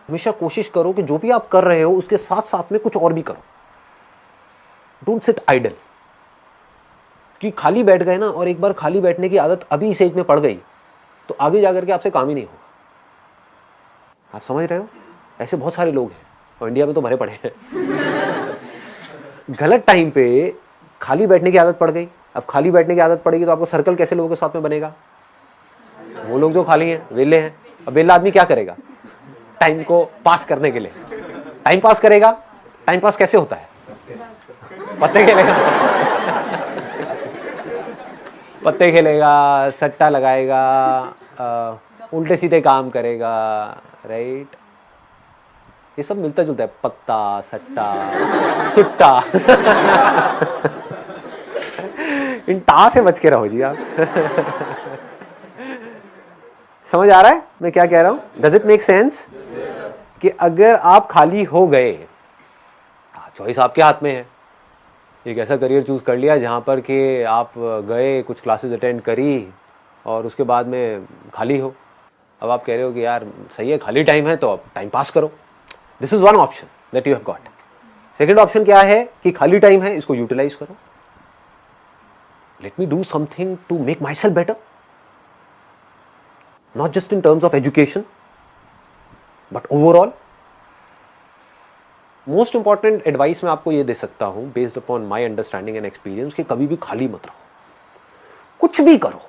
हमेशा कोशिश करो कि जो भी आप कर रहे हो उसके साथ साथ में कुछ और भी करो। Don't sit idle. कि खाली बैठ गए ना, और एक बार खाली बैठने की आदत अभी इस एज में पड़ गई तो आगे जाकर के आपसे काम ही नहीं होगा। आप समझ रहे हो? ऐसे बहुत सारे लोग हैं और इंडिया में तो भरे पड़े हैं। गलत टाइम पे खाली बैठने की आदत पड़ गई। अब खाली बैठने की आदत पड़ेगी तो आपको सर्कल कैसे लोगों के साथ में बनेगा? वो लोग जो खाली हैं, वेले हैं। अब वेला आदमी क्या करेगा टाइम को पास करने के लिए? टाइम पास करेगा। टाइम पास कैसे होता है? पत्ते खेलेगा। पत्ते खेलेगा, सट्टा लगाएगा, उल्टे सीधे काम करेगा, राइट? ये सब मिलता जुलता है, पत्ता, सट्टा, सुट्टा। इन टा से बच के रहो जी आप। समझ आ रहा है मैं क्या कह रहा हूं? Does it make sense? कि अगर आप खाली हो गए, चॉइस आपके हाथ में है। एक ऐसा करियर चूज कर लिया जहां पर कि आप गए, कुछ क्लासेस अटेंड करी और उसके बाद में खाली हो। अब आप कह रहे हो कि यार सही है, खाली टाइम है तो अब टाइम पास करो। This is one option that you have got. Second option क्या है कि खाली टाइम है, इसको यूटिलाइज करो। Let me do something to make myself better, not just in terms of education but overall. Most important advice मैं आपको ये दे सकता हूं based upon my understanding and experience कि कभी भी खाली मत रहो, कुछ भी करो।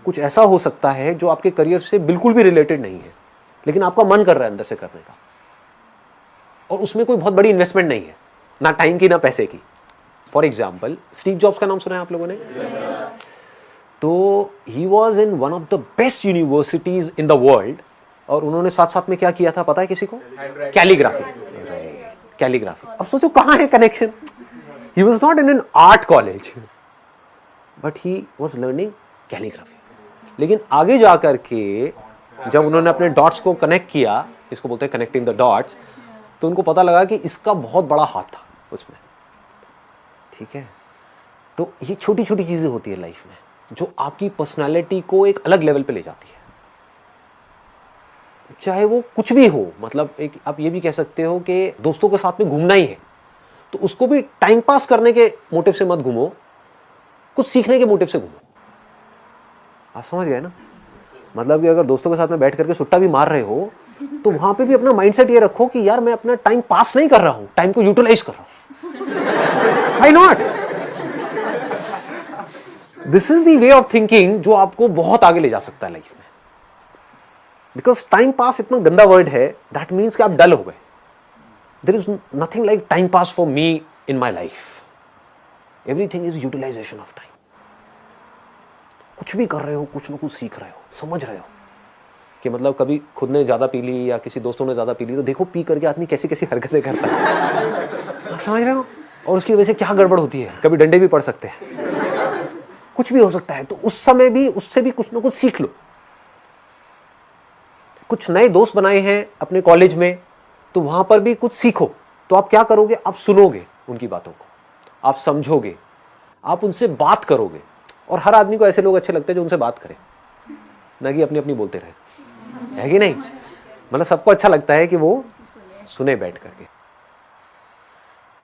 कुछ ऐसा हो सकता है जो आपके करियर से बिल्कुल भी रिलेटेड नहीं है लेकिन आपका मन कर रहा है अंदर से करने का, और उसमें कोई बहुत बड़ी इन्वेस्टमेंट नहीं है, ना टाइम की ना पैसे की। फॉर एग्जाम्पल, स्टीव जॉब्स का नाम सुना है आप लोगों ने? तो he was in one of the best universities in the world, और उन्होंने साथ साथ में क्या किया था पता है किसी को? कैलीग्राफी। कैलीग्राफी। अब सोचो कहां है connection? He was not in an art college but he was learning calligraphy. लेकिन आगे जाकर के जब उन्होंने अपने डॉट्स को कनेक्ट किया, इसको बोलते हैं कनेक्टिंग द डॉट्स, तो उनको पता लगा कि इसका बहुत बड़ा हाथ था उसमें। ठीक है? तो ये छोटी छोटी चीजें होती है लाइफ में जो आपकी पर्सनालिटी को एक अलग लेवल पे ले जाती है, चाहे वो कुछ भी हो। मतलब एक आप ये भी कह सकते हो कि दोस्तों के साथ में घूमना ही है तो उसको भी टाइम पास करने के मोटिव से मत घूमो, कुछ सीखने के मोटिव से घूमो। आप समझ गए ना? मतलब कि अगर दोस्तों के साथ में बैठ करके सुट्टा भी मार रहे हो तो वहां पे भी अपना माइंडसेट ये रखो कि यार मैं अपना टाइम पास नहीं कर रहा हूं, टाइम को यूटिलाइज कर रहा हूं। Why not? This is the way of thinking जो आपको बहुत आगे ले जा सकता है लाइफ में। बिकॉज टाइम पास इतना गंदा वर्ड है, दैट मीन्स कि आप डल हो गए। There is nothing like time pass for me in my life. Everything is utilization of time. कुछ भी कर रहे हो, कुछ ना कुछ सीख रहे हो, समझ रहे हो कि मतलब कभी खुद ने ज्यादा पी ली या किसी दोस्तों ने ज्यादा पी ली तो देखो पी करके आदमी कैसी कैसी हरकतें करता है। समझ रहे हो? और उसकी वजह से क्या गड़बड़ होती है, कभी डंडे भी पड़ सकते हैं, कुछ भी हो सकता है। तो उस समय भी उससे भी कुछ ना कुछ सीख लो। कुछ नए दोस्त बनाए हैं अपने कॉलेज में तो वहां पर भी कुछ सीखो। तो आप क्या करोगे? आप सुनोगे उनकी बातों को, आप समझोगे, आप उनसे बात करोगे। और हर आदमी को ऐसे लोग अच्छे लगते हैं जो उनसे बात करें, ना कि अपनी अपनी बोलते रहे, है कि नहीं? मतलब सबको अच्छा लगता है कि वो सुने बैठ करके।